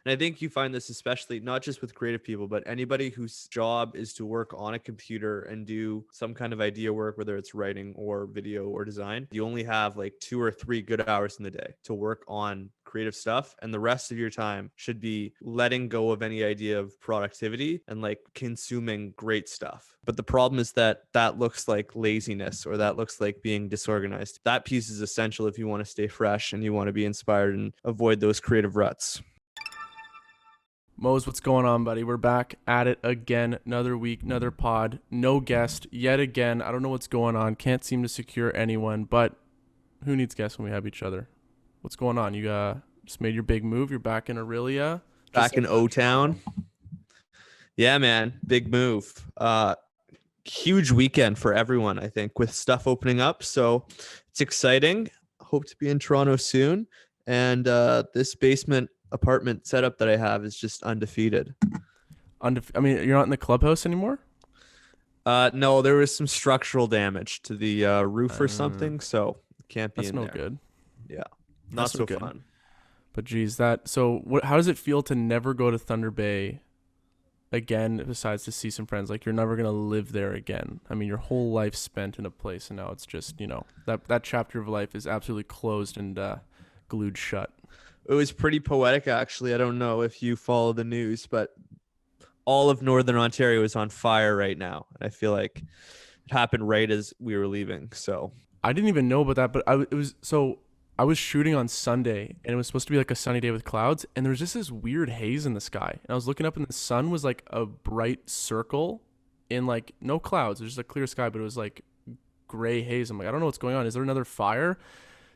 And I think you find this especially not just with creative people, but anybody whose job is to work on a computer and do some kind of idea work, whether it's writing or video or design. You only have like 2 or 3 good hours in the day to work on creative stuff, and the rest of your time should be letting go of any idea of productivity and like consuming great stuff. But the problem is that that looks like laziness, or that looks like being disorganized. That piece is essential if you want to stay fresh and you want to be inspired and avoid those creative ruts. Mose, what's going on, buddy? We're back at it again. Another week, another pod. No guest yet again. I don't know what's going on. Can't seem to secure anyone, but who needs guests when we have each other? What's going on? You just made your big move. You're back in Aurelia. Back in O-Town. Yeah, man. Big move. Huge weekend for everyone, I think, with stuff opening up. So it's exciting. Hope to be in Toronto soon. And this basement apartment setup that I have is just undefeated. I mean, you're not in the clubhouse anymore? No, there was some structural damage to the roof or something, so can't be in there. That's no good. Yeah, not so good. fun. But geez, how does it feel to never go to Thunder Bay again, besides to see some friends? Like, you're never going to live there again. I mean, your whole life spent in a place, and now it's just, that chapter of life is absolutely closed and glued shut. It was pretty poetic, actually. I don't know if you follow the news, but all of Northern Ontario is on fire right now. And I feel like it happened right as we were leaving. So I didn't even know about that, but I was shooting on Sunday, and it was supposed to be like a sunny day with clouds, and there was just this weird haze in the sky. And I was looking up, and the sun was like a bright circle in like no clouds. It was just a clear sky, but it was like gray haze. I'm like, I don't know what's going on. Is there another fire?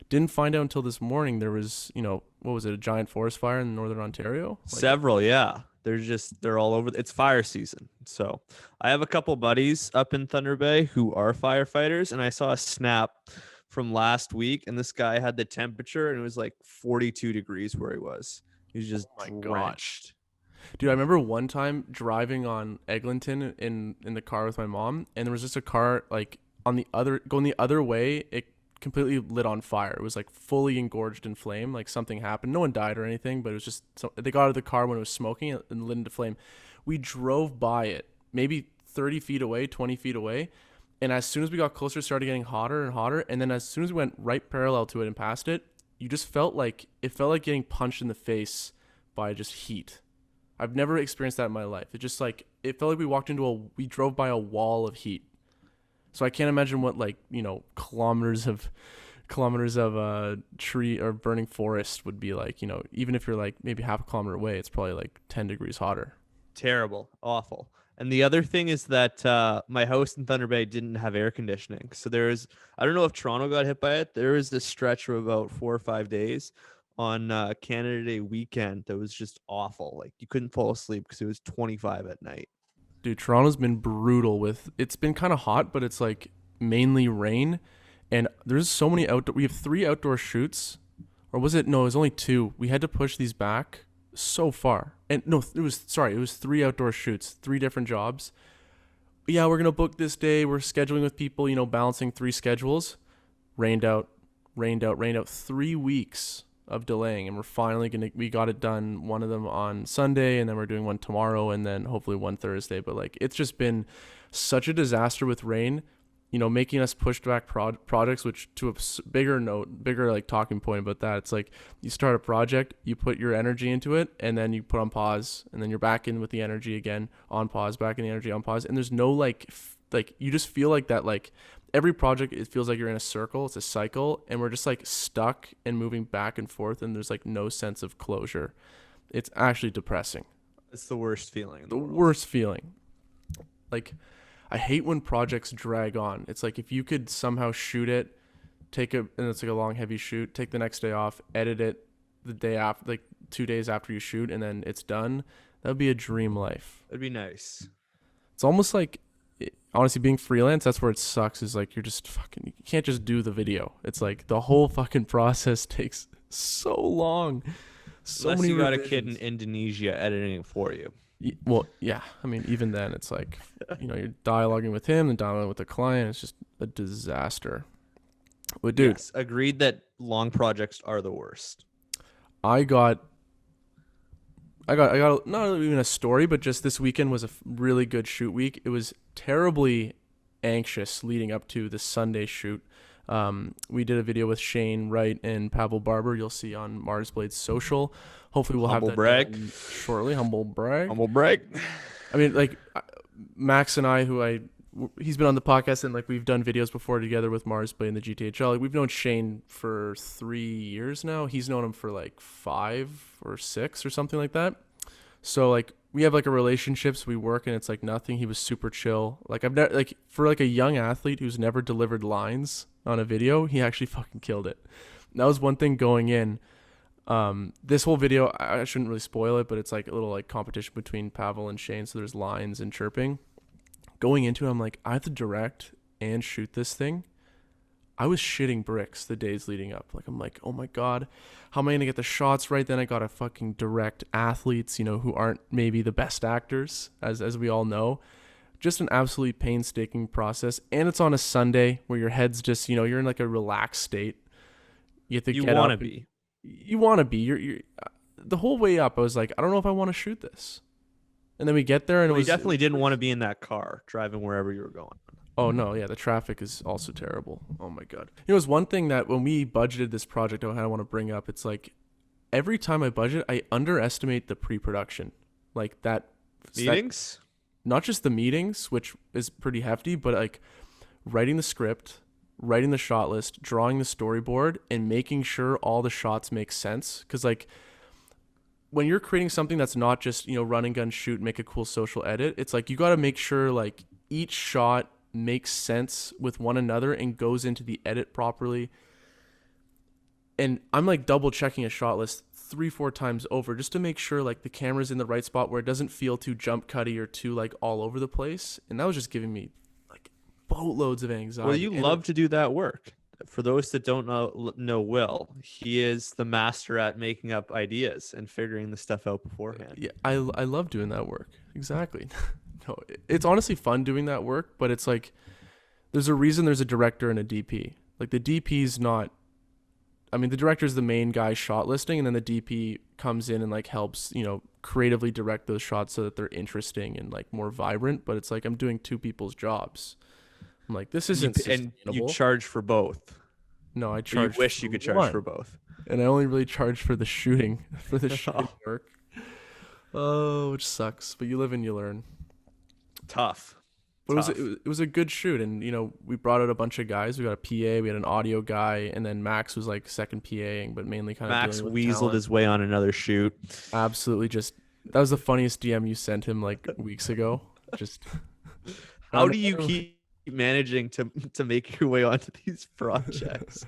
Didn't find out until this morning. There was, what was it, a giant forest fire in Northern Ontario? Several, yeah. They're all over. It's fire season. So I have a couple buddies up in Thunder Bay who are firefighters, and I saw a snap from last week, and this guy had the temperature, and it was like 42 degrees where he was. He was just drenched. Dude, I remember one time driving on Eglinton in the car with my mom, and there was just a car like going the other way. It completely lit on fire. It was like fully engorged in flame. Like something happened. No one died or anything, but it was just they got out of the car when it was smoking and lit into flame. We drove by it, maybe 30 feet away, 20 feet away. And as soon as we got closer, it started getting hotter and hotter. And then as soon as we went right parallel to it and past it, you just felt like getting punched in the face by just heat. I've never experienced that in my life. It felt like we drove by a wall of heat. So I can't imagine what kilometers of tree or burning forest would be like. Even if you're like maybe half a kilometer away, it's probably like 10 degrees hotter. Terrible, awful. And the other thing is that my house in Thunder Bay didn't have air conditioning. So I don't know if Toronto got hit by it. There was this stretch of about 4 or 5 days on Canada Day weekend that was just awful. Like you couldn't fall asleep because it was 25 at night. Dude, Toronto's been brutal it's been kind of hot, but it's like mainly rain. And there's so many we have 3 outdoor shoots. Or was it? No, it was only 2. We had to push these back so far. And no, it was 3 outdoor shoots, 3 different jobs. Yeah, we're going to book this day. We're scheduling with people, balancing 3 schedules. Rained out. 3 weeks of delaying, and we're finally we got it done, one of them on Sunday, and then we're doing one tomorrow, and then hopefully one Thursday. But like, it's just been such a disaster with rain, making us push back projects, which to a bigger like talking point about that, it's like you start a project, you put your energy into it, and then you put on pause, and then you're back in with the energy again, on pause, back in the energy, on pause, and there's no like you just feel like that, like every project, it feels like you're in a circle. It's a cycle, and we're just like stuck and moving back and forth, and there's like no sense of closure. It's actually depressing. It's the worst feeling. The worst feeling. Like, I hate when projects drag on. It's like if you could somehow shoot it, and it's like a long, heavy shoot, take the next day off, edit it the day after, like 2 days after you shoot, and then it's done. That would be a dream life. That'd be nice. It's almost like, honestly, being freelance, that's where it sucks, is like you can't just do the video. It's like the whole fucking process takes so long. Unless you got a kid in Indonesia editing it for you. Well, yeah. I mean, even then, it's like, you're dialoguing with him and dialoguing with the client. It's just a disaster. But dude, yes, agreed that long projects are the worst. I I got not even a story, but just this weekend was a really good shoot week. It was terribly anxious leading up to the Sunday shoot. We did a video with Shane Wright and Pavel Barber. You'll see on Mars Blade's social. Hopefully, we'll have that done shortly. Humble brag. Humble brag. I mean, like Max and I, he's been on the podcast and like we've done videos before together with Mars Blade and the GTHL. Like, we've known Shane for 3 years now. He's known him for like 5 or 6 or something like that. So like we have like a relationship, so we work and it's like nothing. He was super chill. Like I've never, like, for like a young athlete who's never delivered lines on a video, he actually fucking killed it. And that was one thing going in. This whole video, I shouldn't really spoil it, but it's like a little like competition between Pavel and Shane. So there's lines and chirping. Going into it, I'm like, I have to direct and shoot this thing. I was shitting bricks the days leading up. Like, I'm like, oh my God, how am I going to get the shots right? Then I got to fucking direct athletes, who aren't maybe the best actors, as we all know. Just an absolutely painstaking process. And it's on a Sunday where your head's just, you're in like a relaxed state. You have to get up. You want to be. You want to be. You're the whole way up, I was like, I don't know if I want to shoot this. And then we get there and you definitely didn't want to be in that car driving wherever you were going. Oh, no. Yeah. The traffic is also terrible. Oh, my God. It was one thing that when we budgeted this project, I kind of want to bring up. It's like every time I budget, I underestimate the pre-production. Like that. Meetings? Not just the meetings, which is pretty hefty, but like writing the script, writing the shot list, drawing the storyboard, and making sure all the shots make sense. Because like when you're creating something that's not just, run and gun shoot, make a cool social edit, it's like you got to make sure like each shot makes sense with one another and goes into the edit properly. And I'm like double checking a shot list 3-4 times over just to make sure like the camera's in the right spot where it doesn't feel too jump cutty or too like all over the place. And that was just giving me like boatloads of anxiety. Well, you love to do that work. For those that don't know Will, he is the master at making up ideas and figuring the stuff out beforehand. Yeah, I love doing that work. Exactly. No, it's honestly fun doing that work, but it's like there's a reason there's a director and a DP. Like the DP's not, I mean, the director's the main guy shot listing, and then the DP comes in and like helps, creatively direct those shots so that they're interesting and like more vibrant. But it's like I'm doing 2 people's jobs. I'm like, this isn't sustainable. And you charge for both. No, I charge. You wish you could charge for both. And I only really charge for the shooting, shooting work. Oh, which sucks. But you live and you learn. Tough. But it was a good shoot, and we brought out a bunch of guys. We got a PA, we had an audio guy, and then Max was like second PAing, but mainly kind of Max weaseled his way on another shoot. Absolutely, that was the funniest DM you sent him like weeks ago. Just how do you keep managing to make your way onto these projects?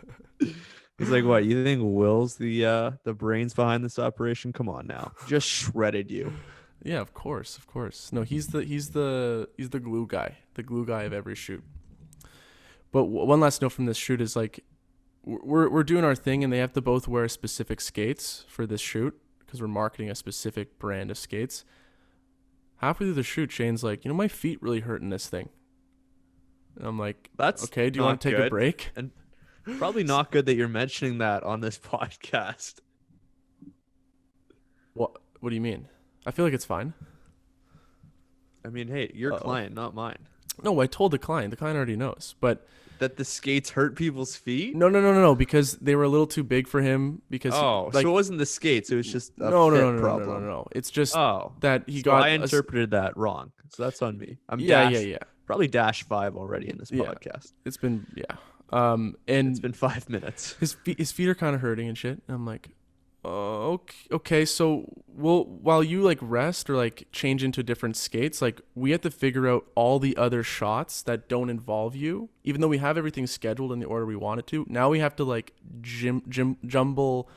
He's like, what? You think Will's the brains behind this operation? Come on now, just shredded you. Yeah, of course. No, he's the glue guy of every shoot. But one last note from this shoot is like, we're doing our thing, and they have to both wear specific skates for this shoot because we're marketing a specific brand of skates. Halfway through the shoot, Shane's like, my feet really hurt in this thing. And I'm like, that's okay. Do you want to take a break? And probably not good that you're mentioning that on this podcast. What do you mean? I feel like it's fine. I mean, hey, your client, not mine. No, I told the client. The client already knows. But that the skates hurt people's feet? No, because they were a little too big for him. Because so it wasn't the skates. It was just a fit problem. No. It's just that he got. I interpreted that wrong, so that's on me. I'm probably -5 already in this podcast. It's been and it's been 5 minutes. His feet are kind of hurting and shit. And I'm like, okay, so while you like rest or like change into different skates, like we have to figure out all the other shots that don't involve you, even though we have everything scheduled in the order we want it to. Now we have to like juggle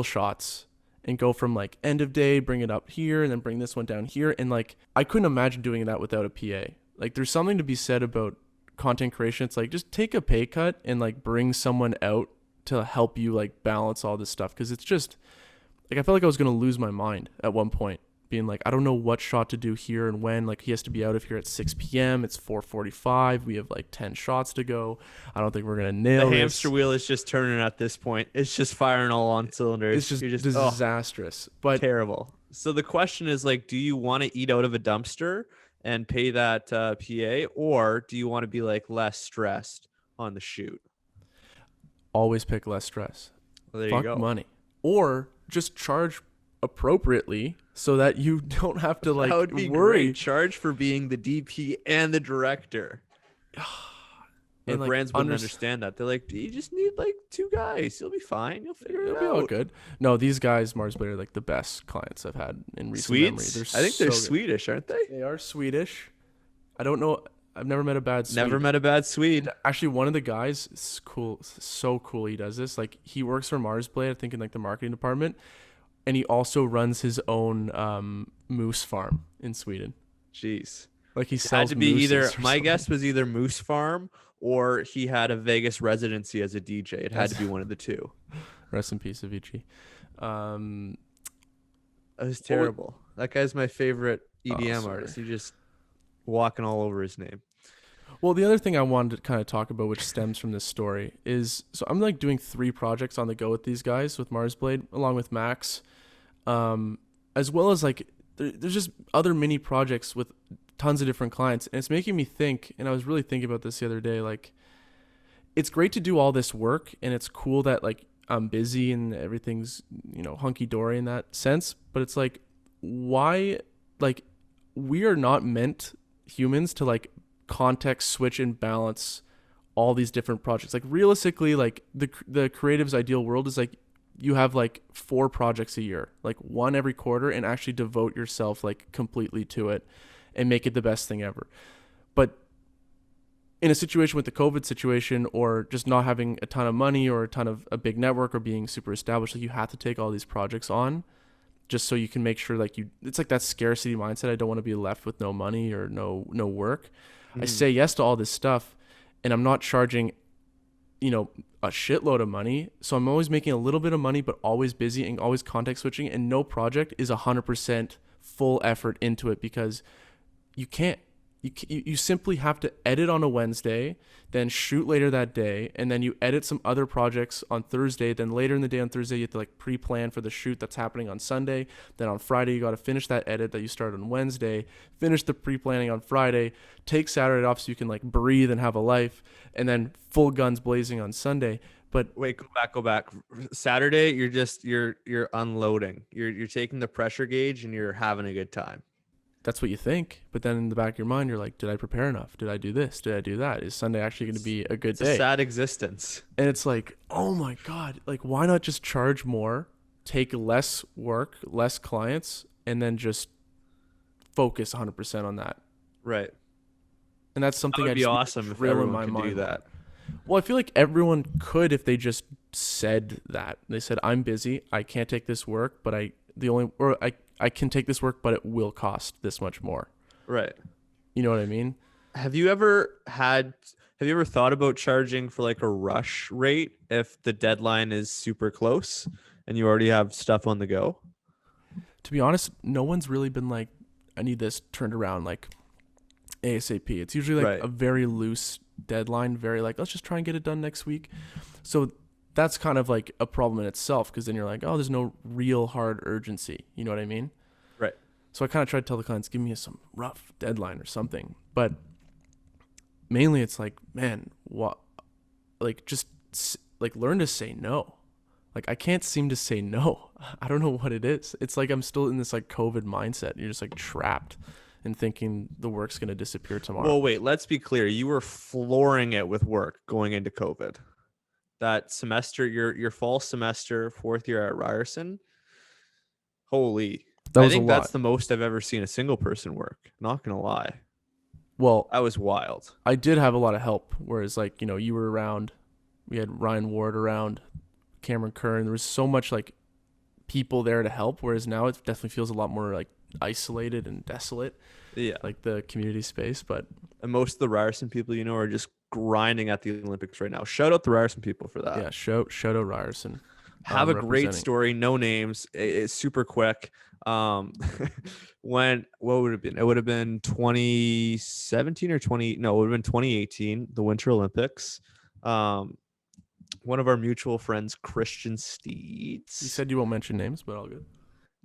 shots and go from like end of day, bring it up here, and then bring this one down here. And like I couldn't imagine doing that without a PA. Like there's something to be said about content creation. It's like just take a pay cut and like bring someone out to help you like balance all this stuff, because it's just like I felt like I was gonna lose my mind at one point being like, I don't know what shot to do here and when. Like, he has to be out of here at 6 p.m. It's 4:45. We have like 10 shots to go. I don't think we're gonna nail The this. hamster wheel is just turning at this point. It's just firing all on cylinders. It's just You're just disastrous. But terrible. So the question is like, do you want to eat out of a dumpster and pay that PA, or do you want to be like less stressed on the shoot? always pick less stress. Well, there Fuck you go. money. Or just charge appropriately so that you don't have to like That would be worry. great. Charge for being the DP and the director. But And, like, brands wouldn't understand that. They're like, you just need like 2 guys. You'll be fine. You'll figure It'll it be all out. good. No, these guys, Mars Blade, are like the best clients I've had in recent memory. Swedes? I think they're so good. Swedish, aren't they? They are Swedish. I don't know. I've never met a bad Swede. Never met a bad Swede. Actually, one of the guys is cool. So cool. He does this. Like, he works for Mars Blade, I think, in like the marketing department, and he also runs his own moose farm in Sweden. Jeez. Like, he It sells had to be mooses either, or my something. guess was either Moose Farm or he had a Vegas residency as a DJ. It had to be one of the two. Rest in peace, Avicii. That was terrible. That guy's my favorite EDM sorry. artist. He's just walking all over his name. Well, the other thing I wanted to kind of talk about, which stems from this story, is so I'm like doing 3 projects on the go with these guys, with Mars Blade, along with Max, as well as like there's just other mini projects with tons of different clients, and it's making me think. And I was really thinking about this the other day. Like, it's great to do all this work, and it's cool that like I'm busy and everything's hunky dory in that sense. But it's like, why? Like, we are not meant, humans, to like context switch and balance all these different projects. Like, realistically, like the creative's ideal world is like you have like 4 projects a year, like 1 every quarter, and actually devote yourself like completely to it and make it the best thing ever. But in a situation with the COVID situation, or just not having a ton of money or a big network or being super established, like, you have to take all these projects on just so you can make sure like it's like that scarcity mindset. I don't want to be left with no money or no work. I say yes to all this stuff, and I'm not charging, a shitload of money. So I'm always making a little bit of money, but always busy and always context switching. And no project is 100% full effort into it, because you can't. You simply have to edit on a Wednesday, then shoot later that day, and then you edit some other projects on Thursday. Then later in the day on Thursday, you have to like pre-plan for the shoot that's happening on Sunday. Then on Friday, you got to finish that edit that you started on Wednesday, finish the pre-planning on Friday, take Saturday off so you can like breathe and have a life, and then full guns blazing on Sunday. But wait, go back. Saturday, you're unloading. You're taking the pressure gauge and you're having a good time. that's what you think. But then in the back of your mind, you're like, did I prepare enough? Did I do this? Did I do that? Is Sunday actually going to be a good It's day? a sad existence. And it's like, oh my God, like, why not just charge more, take less work, less clients, and then just focus 100% on that? Right. And that's That something would I be just need to awesome if drill in everyone my could mind. do that. Well, I feel like everyone could if they just said that. They said, I'm busy. I can't take this work, but I can take this work, but it will cost this much more. Right. You know what I mean? Have you ever thought about charging for like a rush rate if the deadline is super close and you already have stuff on the go? To be honest, no one's really been like, I need this turned around like ASAP. It's usually like Right. a very loose deadline, very like, let's just try and get it done next week. So that's kind of like a problem in itself, because then you're like, oh, there's no real hard urgency. You know what I mean? Right. So I kind of try to tell the clients, give me some rough deadline or something. But mainly it's like, man, what? Like, just like learn to say no. Like, I can't seem to say no. I don't know what it is. It's like I'm still in this like COVID mindset. You're just like trapped and thinking the work's going to disappear tomorrow. Well, wait, let's be clear. You were flooring it with work going into COVID. That semester, your fall semester, 4th year at Ryerson, holy. That I was think a that's lot. the most I've ever seen a single person work. Not going to lie. Well, That was wild. I did have a lot of help, whereas like, you were around, we had Ryan Ward around, Cameron Kern. There was so much like people there to help, whereas now it definitely feels a lot more like isolated and desolate, Yeah. like the community space. But And most of the Ryerson people, are just grinding at the Olympics right now. Shout out the Ryerson people for that. yeah, shout out Ryerson. Have a great representing. story, no names. It's super quick. Um, when what would it have been? It would have been 2017 or 20. No, it would have been 2018, the Winter Olympics. Um, one of our mutual friends, Christian You Steeds. said you won't mention names, but all good.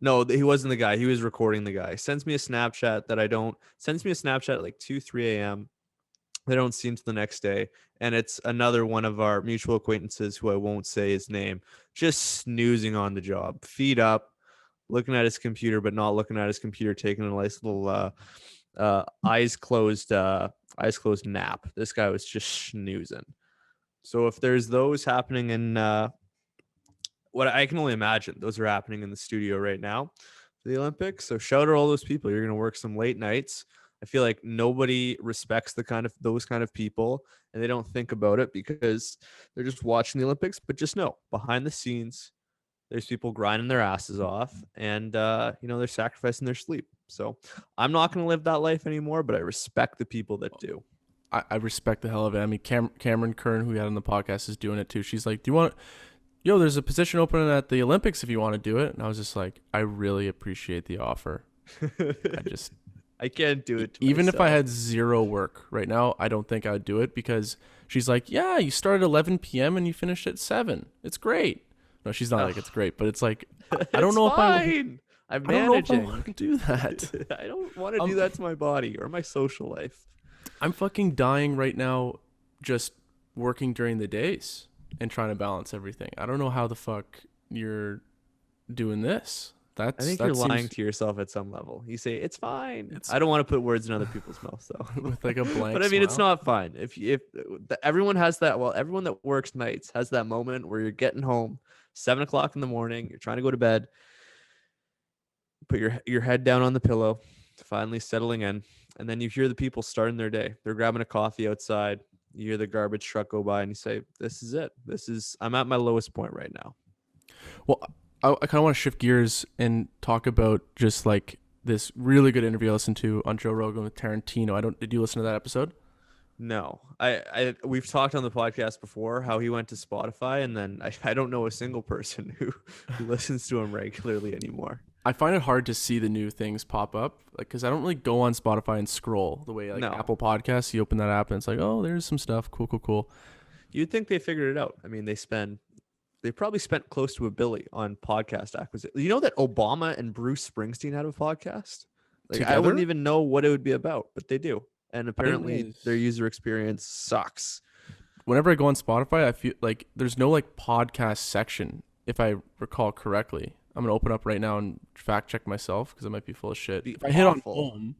No, he wasn't the guy. He was recording the guy. Sends me a Snapchat that I don't. Sends me a Snapchat at like 2, 3 a.m. They don't see him till the next day. And it's another one of our mutual acquaintances who I won't say his name, just snoozing on the job, feet up, looking at his computer, but not looking at his computer, taking a nice little eyes closed nap. This guy was just snoozing. So if there's those happening in what I can only imagine, those are happening in the studio right now for the Olympics. So shout out to all those people. You're going to work some late nights. I feel like nobody respects those kind of people, and they don't think about it because they're just watching the Olympics. But just know, behind the scenes, there's people grinding their asses off, and they're sacrificing their sleep. So I'm not going to live that life anymore, but I respect the people that do. I respect the hell of it. I mean, Cameron Kern, who we had on the podcast, is doing it too. She's like, "Do you want? Yo, there's a position open at the Olympics if you want to do it." And I was just like, "I really appreciate the offer. I just I can't do it. Even if I myself. had zero work right now, I don't think I would do it because she's like, yeah, you start at 11 p.m. and you finish at 7. It's great. No, she's not like it's great, but it's like I don't It's know fine. I'm I don't know if I managing. want to do that. I don't want to do that to my body or my social life. I'm fucking dying right now just working during the days and trying to balance everything. I don't know how the fuck you're doing this. I think you're lying to yourself at some level. You say it's fine. I don't want to put words in other people's mouths though. with like a blank But I mean, it's smile. not fine. If everyone has that, well, everyone that works nights has that moment where you're getting home 7 o'clock in the morning. You're trying to go to bed. Put your head down on the pillow, finally settling in, and then you hear the people starting their day. They're grabbing a coffee outside. You hear the garbage truck go by, and you say, "This is it. I'm at my lowest point right now." Well, I kind of want to shift gears and talk about just like this really good interview I listened to on Joe Rogan with Tarantino. Did you listen to that episode? No, we've talked on the podcast before how he went to Spotify, and then I don't know a single person who listens to him regularly anymore. I find it hard to see the new things pop up, like because I don't really go on Spotify and scroll the way like No. Apple Podcasts. You open that app and it's like, oh, there's some stuff, cool. You'd think they figured it out. I mean, they probably spent close to $1 billion on podcast acquisition. You know that Obama and Bruce Springsteen had a podcast? Like I Together? wouldn't even know what it would be about, but they do. And apparently realize- their user experience sucks. Whenever I go on Spotify, I feel like there's no like podcast section, if I recall correctly. I'm gonna open up right now and fact check myself because I might be full of shit. Be If I hit on awful. home,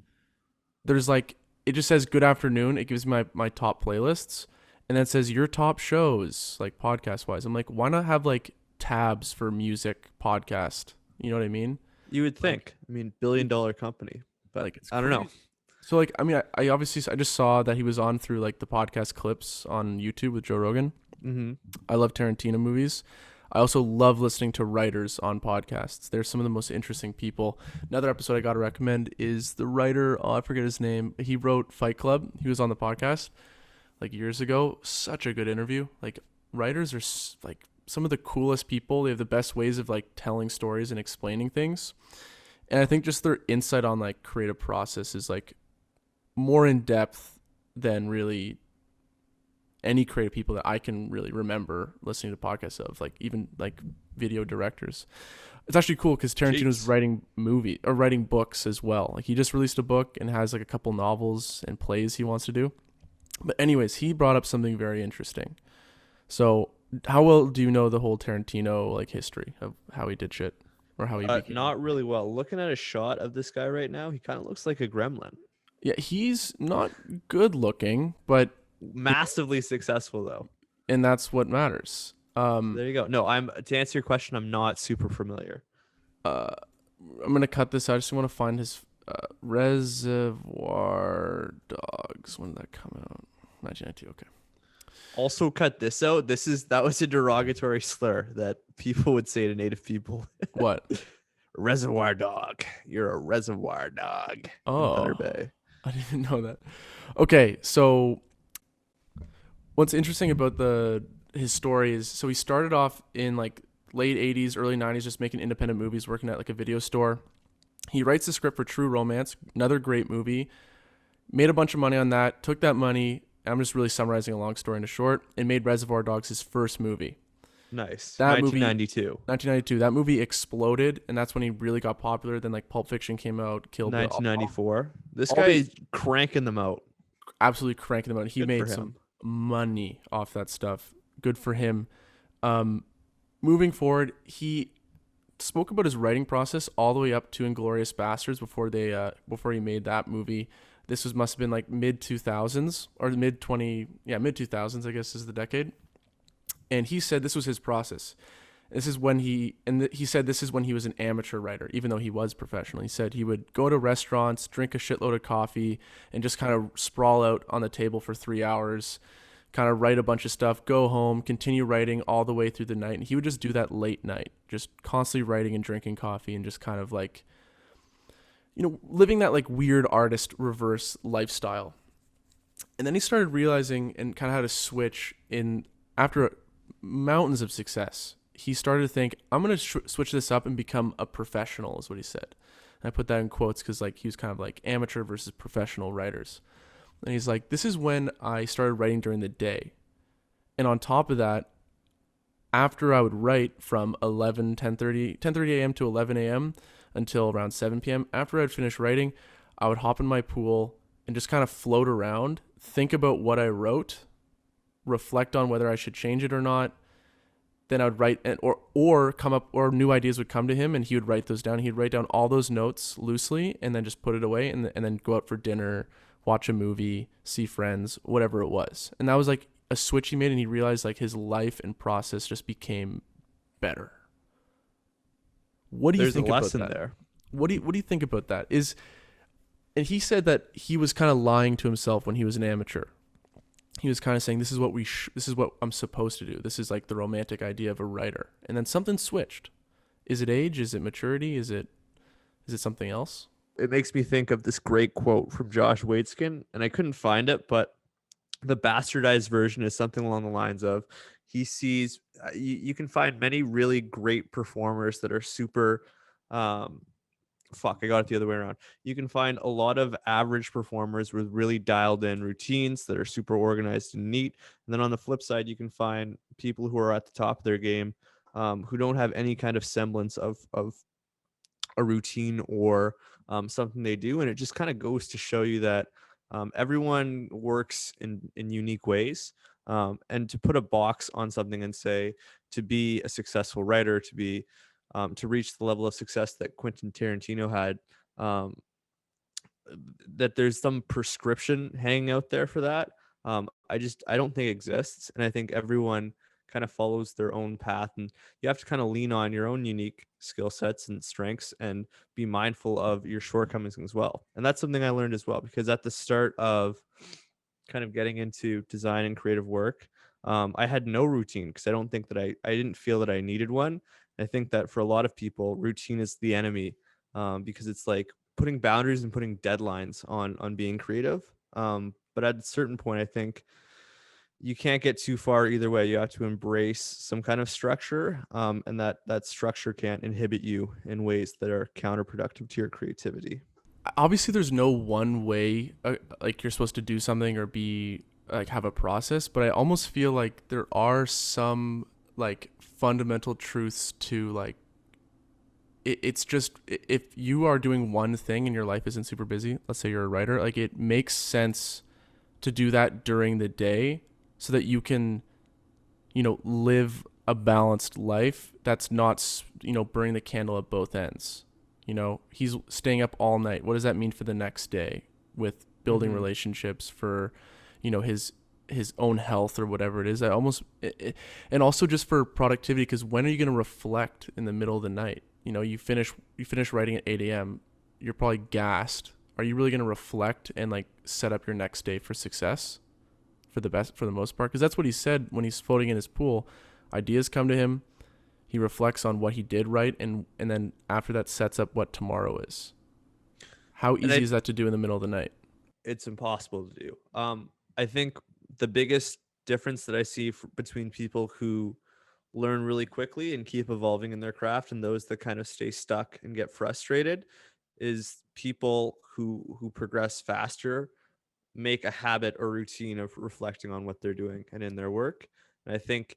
there's like it just says good afternoon. It gives me my top playlists, and then it says your top shows like podcast wise. I'm like, why not have like tabs for music podcast? You know what I mean? You would think. I mean, $1 billion company, but Like it's I don't know. crazy. So like I mean I obviously I just saw that he was on through like the podcast clips on YouTube with Joe Rogan. Mm-hmm. I love Tarantino movies. I also love listening to writers on podcasts. They're some of the most interesting people. Another episode I got to recommend is the writer, I forget his name. He wrote Fight Club. He was on the podcast like years ago. Such a good interview. Like writers are like some of the coolest people. They have the best ways of like telling stories and explaining things. And I think just their insight on like creative process is like more in depth than really any creative people that I can really remember listening to podcasts of, like even like video directors. It's actually cool because Tarantino's writing books as well. Like he just released a book and has like a couple novels and plays he wants to do. But anyways, he brought up something very interesting. So how well do you know the whole Tarantino like history of how he did shit or how he became? Not really well. Looking at a shot of this guy right now, he kind of looks like a gremlin. Yeah, he's not good looking, but Massively successful though. and that's what matters. There you go. No, to answer your question, I'm not super familiar. I'm gonna cut this out. I just want to find his Reservoir Dogs. When did that come out? 1992. Okay. Also, cut this out. That was a derogatory slur that people would say to Native people. What? Reservoir dog. You're a reservoir dog. in Oh. Thunder Bay. I didn't even know that. Okay, so what's interesting about his story is so he started off in like late 80s, early 90s, just making independent movies, working at like a video store. He writes the script for True Romance, another great movie. Made a bunch of money on that. Took that money. I'm just really summarizing a long story into short, and made Reservoir Dogs his first movie. Nice. That movie, 1992. 1992, that movie exploded, and that's when he really got popular. Then like Pulp Fiction came out, Kill Bill, 1994. This all guy these is cranking them out. absolutely cranking them out. He Good for made some him. money off that stuff. Good for him. Um, Moving forward, he spoke about his writing process all the way up to Inglorious Bastards before he made that movie. This must have been like mid 2000s or mid 2000s, I guess is the decade. And he said this was his process. This is when he said this is when he was an amateur writer, even though he was professional. He said he would go to restaurants, drink a shitload of coffee, and just kind of sprawl out on the table for 3 hours, kind of write a bunch of stuff, go home, continue writing all the way through the night. And he would just do that late night, just constantly writing and drinking coffee and just kind of like, living that like weird artist reverse lifestyle. And then he started realizing and kind of had a switch in after mountains of success. He started to think, I'm going to switch this up and become a professional, is what he said. And I put that in quotes because like he was kind of like amateur versus professional writers. And he's like, this is when I started writing during the day. And on top of that, after I would write from 10:30 a.m. to 11 a.m. until around 7 p.m., after I'd finish writing, I would hop in my pool and just kind of float around, think about what I wrote, reflect on whether I should change it or not. Then I would write or come up or new ideas would come to him and he would write those down. He'd write down all those notes loosely and then just put it away and then go out for dinner, watch a movie, see friends, whatever it was. And that was like a switch he made and he realized like his life and process just became better. What do you think about that? There's a lesson there. What do you think about that? And he said that he was kind of lying to himself when he was an amateur. He was kind of saying, this is what I'm supposed to do. This is like the romantic idea of a writer. And then something switched. Is it age? Is it maturity? Is it something else? It makes me think of this great quote from Josh Waitzkin, and I couldn't find it, but the bastardized version is something along the lines of he sees, you can find many really great performers that are super, I got it the other way around. You can find a lot of average performers with really dialed in routines that are super organized and neat. And then on the flip side, you can find people who are at the top of their game, who don't have any kind of semblance of a routine or something they do. And it just kind of goes to show you that everyone works in unique ways. And to put a box on something and say, to be a successful writer, to reach the level of success that Quentin Tarantino had, that there's some prescription hanging out there for that. I don't think it exists. And I think everyone kind of follows their own path, and you have to kind of lean on your own unique skill sets and strengths and be mindful of your shortcomings as well. And that's something I learned as well, because at the start of kind of getting into design and creative work, I had no routine because I don't think that I didn't feel that I needed one. I think that for a lot of people, routine is the enemy, because it's like putting boundaries and putting deadlines on being creative. But at a certain point, I think you can't get too far either way. You have to embrace some kind of structure, and that structure can't inhibit you in ways that are counterproductive to your creativity. Obviously, there's no one way like you're supposed to do something or be like have a process, but I almost feel like there are some like fundamental truths to like it's just if you are doing one thing and your life isn't super busy, let's say you're a writer, like it makes sense to do that during the day so that you can live a balanced life that's not burning the candle at both ends. He's staying up all night. What does that mean for the next day with building relationships, for his own health or whatever it is? And also just for productivity, because when are you going to reflect in the middle of the night? You finish writing at 8 a.m. You're probably gassed. Are you really going to reflect and like set up your next day for success for the most part? Because that's what he said when he's floating in his pool. Ideas come to him. He reflects on what he did right, and then after that sets up what tomorrow is. How easy is that to do in the middle of the night? It's impossible to do. I think the biggest difference that I see between people who learn really quickly and keep evolving in their craft, and those that kind of stay stuck and get frustrated is people who progress faster make a habit or routine of reflecting on what they're doing and in their work. And I think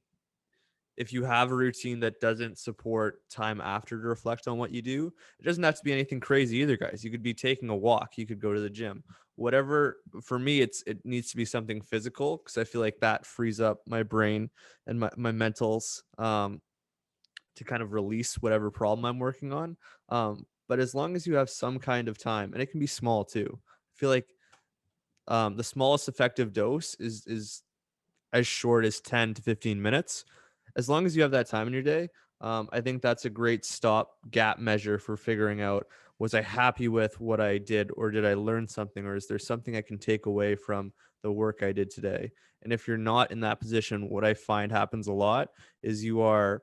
if you have a routine that doesn't support time after to reflect on what you do, it doesn't have to be anything crazy either, guys. You could be taking a walk, you could go to the gym, whatever. For me, it needs to be something physical because I feel like that frees up my brain and my mentals to kind of release whatever problem I'm working on. But as long as you have some kind of time, and it can be small too, I feel like the smallest effective dose is as short as 10 to 15 minutes. As long as you have that time in your day, I think that's a great stop gap measure for figuring out, was I happy with what I did, or did I learn something, or is there something I can take away from the work I did today? And if you're not in that position, what I find happens a lot is you are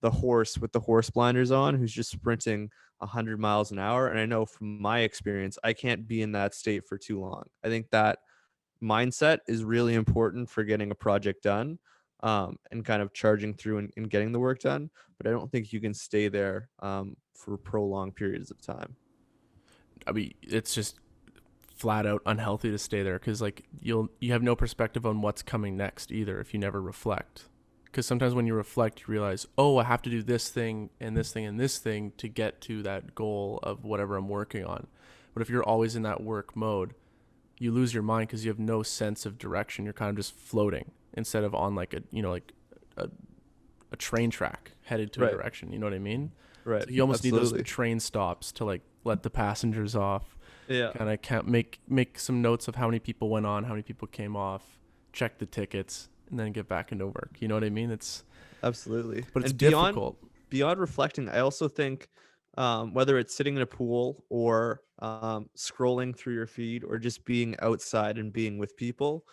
the horse with the horse blinders on who's just sprinting 100 miles an hour. And I know from my experience, I can't be in that state for too long. I think that mindset is really important for getting a project done, and kind of charging through and getting the work done. But I don't think you can stay there for prolonged periods of time. I mean, it's just flat out unhealthy to stay there because like you have no perspective on what's coming next either if you never reflect. Because sometimes when you reflect, you realize, oh, I have to do this thing and this thing and this thing to get to that goal of whatever I'm working on. But if you're always in that work mode, you lose your mind because you have no sense of direction. You're kind of just floating instead of on like a, a train track headed to a Right. direction. You know what I mean? Right. So you almost need those Absolutely. train stops to like let the passengers off, Yeah. kind of count, make some notes of how many people went on, how many people came off, check the tickets, and then get back into work. You know what I mean? Absolutely. But it's And beyond difficult. beyond reflecting, I also think whether it's sitting in a pool or scrolling through your feed or just being outside and being with people,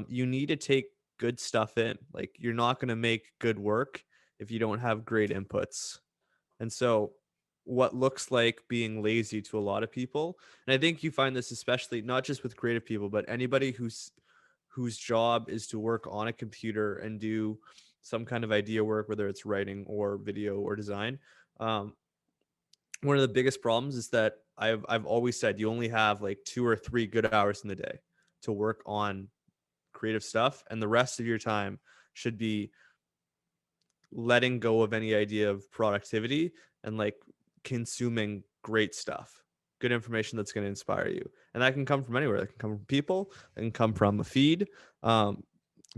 you need to take good stuff in. Like, you're not going to make good work if you don't have great inputs. And so, what looks like being lazy to a lot of people, and I think you find this especially not just with creative people, but anybody whose job is to work on a computer and do some kind of idea work, whether it's writing or video or design. Um, One of the biggest problems is that I've always said you only have like 2 or 3 good hours in the day to work on creative stuff, and the rest of your time should be letting go of any idea of productivity and like consuming great stuff, good information that's going to inspire you. And that can come from anywhere. That can come from people, it can come from a feed. Um,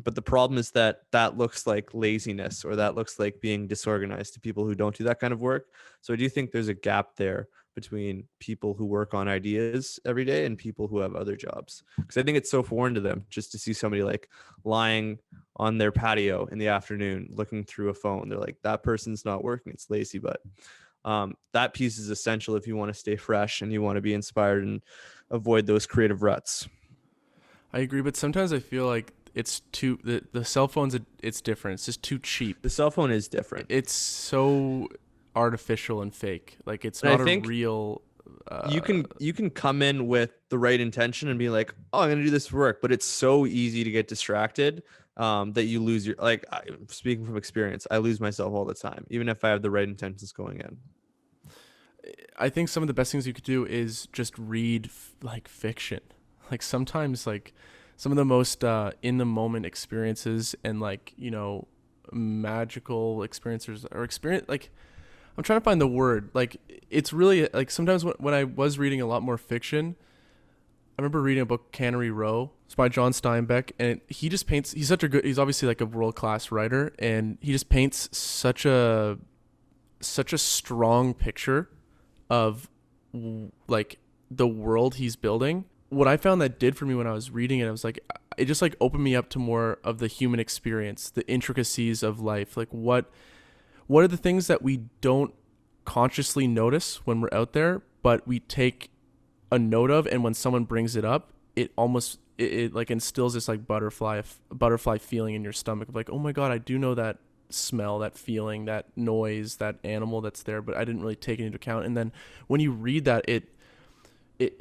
but the problem is that that looks like laziness, or that looks like being disorganized to people who don't do that kind of work. So I do think there's a gap there between people who work on ideas every day and people who have other jobs, because I think it's so foreign to them just to see somebody like lying on their patio in the afternoon looking through a phone. They're like, that person's not working, it's lazy. But that piece is essential if you want to stay fresh and you want to be inspired and avoid those creative ruts. I agree, but sometimes I feel like it's too the cell phones. It's different. It's just too cheap. The cell phone is different. It's so artificial and fake. Like it's And I not a think real. you can come in with the right intention and be like, oh, I'm gonna do this for work, but it's so easy to get distracted, that you lose your, like, speaking from experience, I lose myself all the time even if I have the right intentions going in. I think some of the best things you could do is just read like fiction. Like sometimes like some of the most in the moment experiences and like magical experiences or experience like I'm trying to find the word. Like it's really like sometimes when I was reading a lot more fiction, I remember reading a book Cannery Row. It's by John Steinbeck, and he just paints. He's obviously like a world class writer, and he just paints such a strong picture of like the world he's building. What I found that did for me when I was reading it, I was like, it just like opened me up to more of the human experience, the intricacies of life. Like what are the things that we don't consciously notice when we're out there, but we take a note of, and when someone brings it up, it like instills this like butterfly feeling in your stomach of like, oh my god, I do know that smell, that feeling, that noise, that animal that's there, but I didn't really take it into account. And then when you read that, it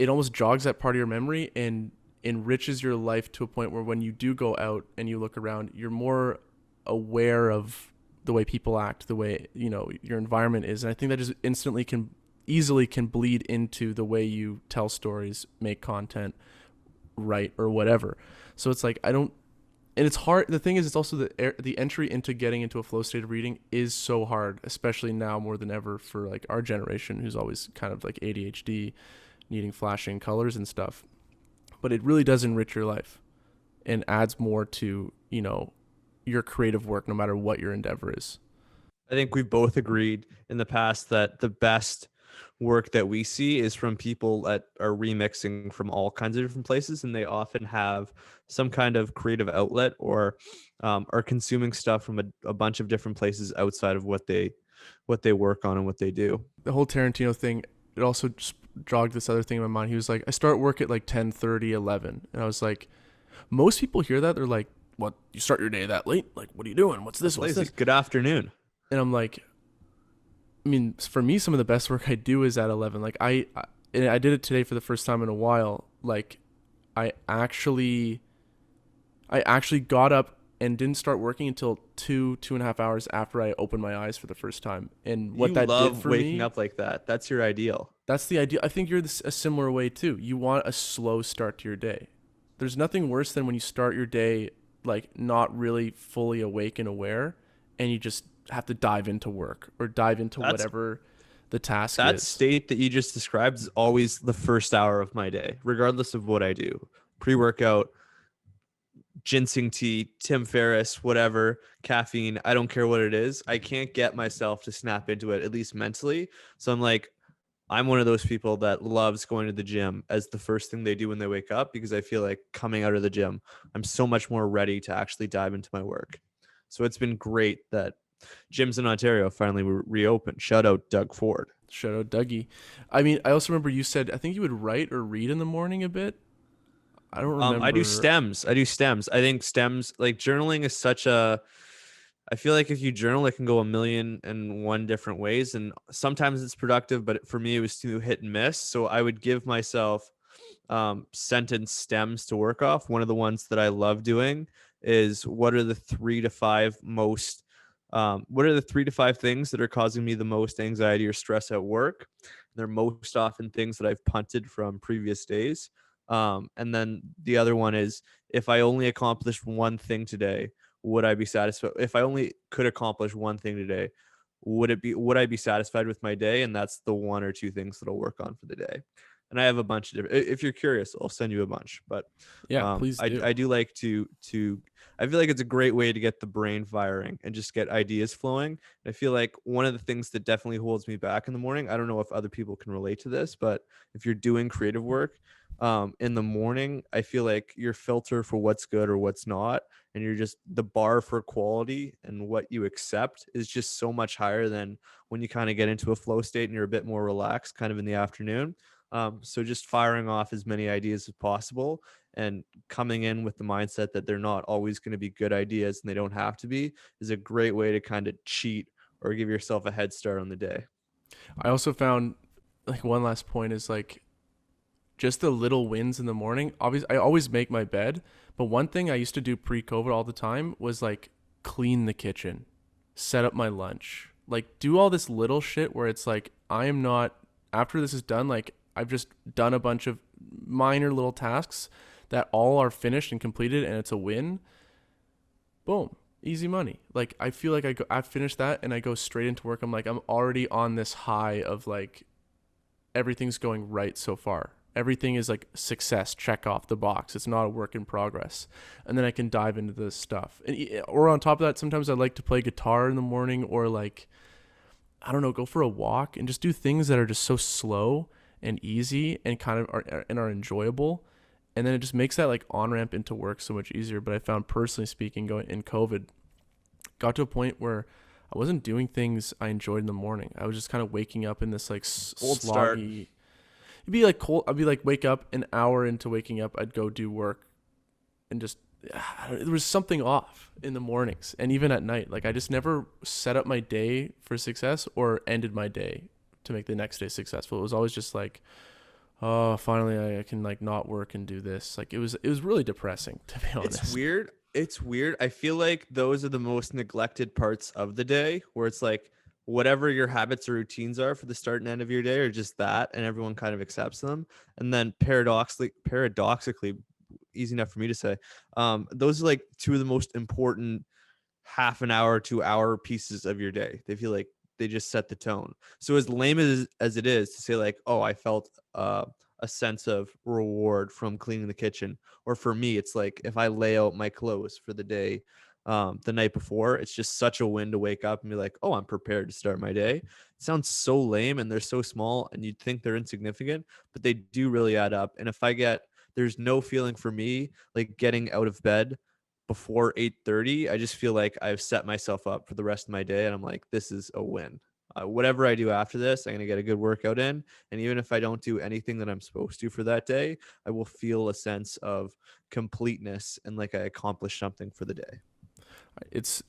almost jogs that part of your memory and enriches your life to a point where when you do go out and you look around, you're more aware of the way people act, the way, your environment is. And I think that just instantly can easily can bleed into the way you tell stories, make content, write, or whatever. So it's like, I don't, and it's hard. The thing is, it's also the entry into getting into a flow state of reading is so hard, especially now more than ever for like our generation, who's always kind of like ADHD, needing flashing colors and stuff. But it really does enrich your life and adds more to, your creative work, no matter what your endeavor is. I think we've both agreed in the past that the best work that we see is from people that are remixing from all kinds of different places, and they often have some kind of creative outlet, or are consuming stuff from a bunch of different places outside of what they work on and what they do. The whole Tarantino thing, it also just jogged this other thing in my mind. He was like, I start work at like 10:30, 11. And I was like, most people hear that, they're like, what, you start your day that late? Like, what are you doing? What's this? What's this? Good afternoon. And I'm like, I mean, for me, some of the best work I do is at 11. Like I did it today for the first time in a while. Like I actually got up and didn't start working until 2.5 hours after I opened my eyes for the first time. And what that did for waking me, up like that. That's your ideal. that's the idea. I think you're a similar way too. You want a slow start to your day. There's nothing worse than when you start your day like not really fully awake and aware, and you just have to dive into work or dive into whatever the task that is. state that you just described is always the first hour of my day, regardless of what I do. Pre-workout, ginseng tea, Tim Ferriss, whatever, caffeine, I don't care what it is. I can't get myself to snap into it, at least mentally. So I'm one of those people that loves going to the gym as the first thing they do when they wake up, because I feel like coming out of the gym, I'm so much more ready to actually dive into my work. So it's been great that gyms in Ontario finally reopened. Shout out Doug Ford. Shout out Dougie. I mean, I also remember you said, I think you would write or read in the morning a bit. I don't remember. I do stems. I think stems, like journaling is I feel like if you journal, it can go a million and one different ways. And sometimes it's productive, but for me, it was too hit and miss. So I would give myself sentence stems to work off. One of the ones that I love doing is what are the 3 to 5 things that are causing me the most anxiety or stress at work? They're most often things that I've punted from previous days. And then the other one is, if I only accomplished one thing today, would I be satisfied? If I only could accomplish one thing today, would I be satisfied with my day? And that's the 1 or 2 things that I'll work on for the day. And I have a bunch of different, if you're curious, I'll send you a bunch, but yeah, please do. I do like to, I feel like it's a great way to get the brain firing and just get ideas flowing. And I feel like one of the things that definitely holds me back in the morning, I don't know if other people can relate to this, but if you're doing creative work, in the morning, I feel like your filter for what's good or what's not, and you're just, the bar for quality and what you accept is just so much higher than when you kind of get into a flow state and you're a bit more relaxed kind of in the afternoon. So just firing off as many ideas as possible and coming in with the mindset that they're not always going to be good ideas and they don't have to be, is a great way to kind of cheat or give yourself a head start on the day. I also found, like, one last point is like just the little wins in the morning. Obviously, I always make my bed, but one thing I used to do pre-COVID all the time was like clean the kitchen, set up my lunch, like do all this little shit where it's like, I am not, after this is done, like I've just done a bunch of minor little tasks that all are finished and completed, and it's a win. Boom. Easy money. Like I feel like I finished that and I go straight into work. I'm like, I'm already on this high of like everything's going right so far. Everything is like success, check off the box. It's not a work in progress. And then I can dive into this stuff. Or on top of that, sometimes I like to play guitar in the morning, or like, I don't know, go for a walk and just do things that are just so slow and easy and kind of are enjoyable. And then it just makes that like on-ramp into work so much easier. But I found, personally speaking, going in COVID, got to a point where I wasn't doing things I enjoyed in the morning. I was just kind of waking up in this like sloggy. It'd be like cold. I'd be like, wake up, an hour into waking up, I'd go do work, and just there was something off in the mornings and even at night. Like I just never set up my day for success or ended my day to make the next day successful. It was always just like, oh, finally I can like not work and do this. Like it was really depressing, to be honest. It's weird. It's weird. I feel like those are the most neglected parts of the day, where it's like whatever your habits or routines are for the start and end of your day are just that, and everyone kind of accepts them. And then paradoxically, easy enough for me to say, those are like two of the most important half an hour to hour pieces of your day. They feel like they just set the tone. So as lame as it is to say like, oh, I felt a sense of reward from cleaning the kitchen, or for me, it's like if I lay out my clothes for the day the night before, it's just such a win to wake up and be like, oh, I'm prepared to start my day. It sounds so lame and they're so small and you'd think they're insignificant, but they do really add up. And if I get, there's no feeling for me like getting out of bed before 8:30, I just feel like I've set myself up for the rest of my day, and I'm like, this is a win. Whatever I do after this, I'm gonna get a good workout in, and even if I don't do anything that I'm supposed to for that day, I will feel a sense of completeness and like I accomplished something for the day. It's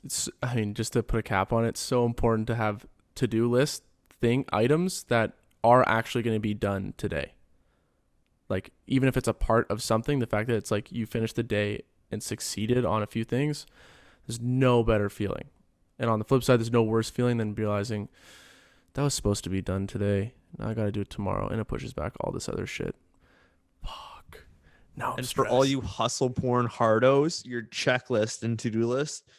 I mean, just to put a cap on it, it's so important to have to-do list items that are actually going to be done today. Like, even if it's a part of something, the fact that it's like you finished the day and succeeded on a few things, there's no better feeling. And on the flip side, there's no worse feeling than realizing that was supposed to be done today. Now I got to do it tomorrow, and it pushes back all this other shit. Fuck. Now And for all you hustle porn hardos, your checklist and to-do list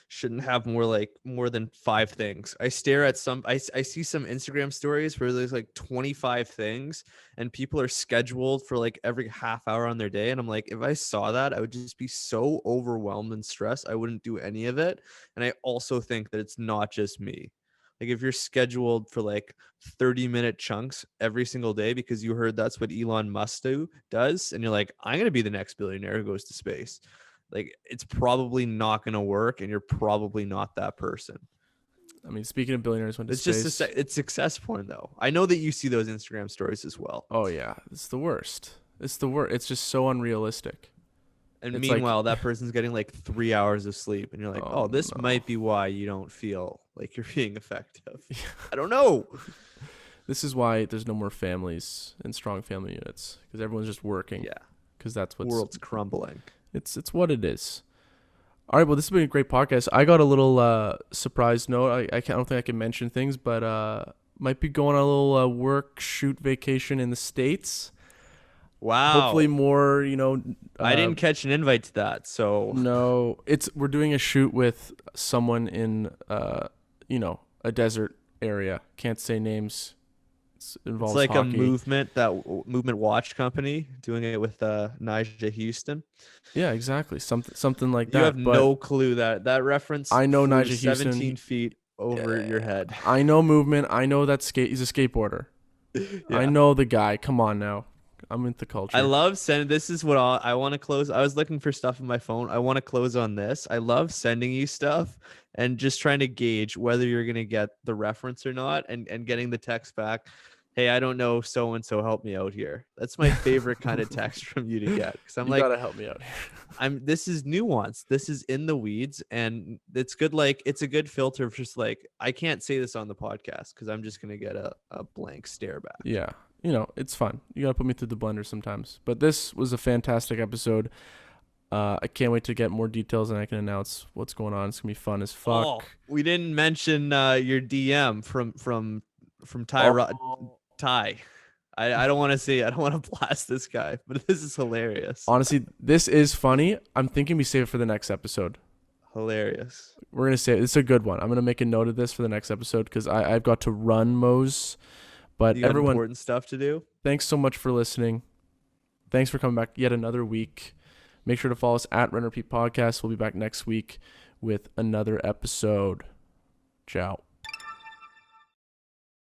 shouldn't have more than 5 things. I stare at I see some Instagram stories where there's like 25 things and people are scheduled for like every half hour on their day, and I'm like, if I saw that, I would just be so overwhelmed and stressed I wouldn't do any of it. And I also think that it's not just me. Like if you're scheduled for like 30-minute chunks every single day because you heard that's what Elon Musk does, and you're like, I'm going to be the next billionaire who goes to space, like it's probably not going to work, and you're probably not that person. I mean, speaking of billionaires went to It's space. just it's success porn though. I know that you see those Instagram stories as well. Oh yeah, it's the worst. It's the worst. It's just so unrealistic. And It's meanwhile, like, that person's getting like 3 hours of sleep, and you're like, oh, this no. might be why you don't feel like you're being effective. I don't know. This is why there's no more families and strong family units, because everyone's just working. Yeah, because that's what's world's crumbling. It's what it is. All right, well, this has been a great podcast. I got a little surprise note. I don't think I can mention things, but might be going on a little work shoot vacation in the States. Wow. Hopefully more, I didn't catch an invite to that, so no. We're doing a shoot with someone in a desert area. Can't say names. Involves it's like hockey. a movement watch company doing it with Nigel Houston. Yeah, exactly. Something like that. You have no clue that reference. I know flew Nigel Houston 17 feet over your head. I know movement. I know that he's a skateboarder. Yeah. I know the guy. Come on now. I'm into culture. I love sending. This is what I want to close. I was looking for stuff on my phone. I want to close on this. I love sending you stuff and just trying to gauge whether you're going to get the reference or not, and getting the text back, hey, I don't know, so-and-so, help me out here. That's my favorite kind of text from you to get. Because I'm you gotta help me out here. This is nuanced. This is in the weeds, and it's good. Like, it's a good filter of just like, I can't say this on the podcast because I'm just going to get a blank stare back. Yeah. It's fun. You got to put me through the blender sometimes. But this was a fantastic episode. I can't wait to get more details, and I can announce what's going on. It's going to be fun as fuck. Oh, we didn't mention your DM from Ty. Ty. I don't want to say, I don't want to blast this guy, but this is hilarious. Honestly, this is funny. I'm thinking we save it for the next episode. Hilarious. We're going to say it's a good one. I'm going to make a note of this for the next episode because I've got to run, Mose. But everyone, important stuff to do. Thanks so much for listening. Thanks for coming back yet another week. Make sure to follow us at RnR Podcast. We'll be back next week with another episode. Ciao.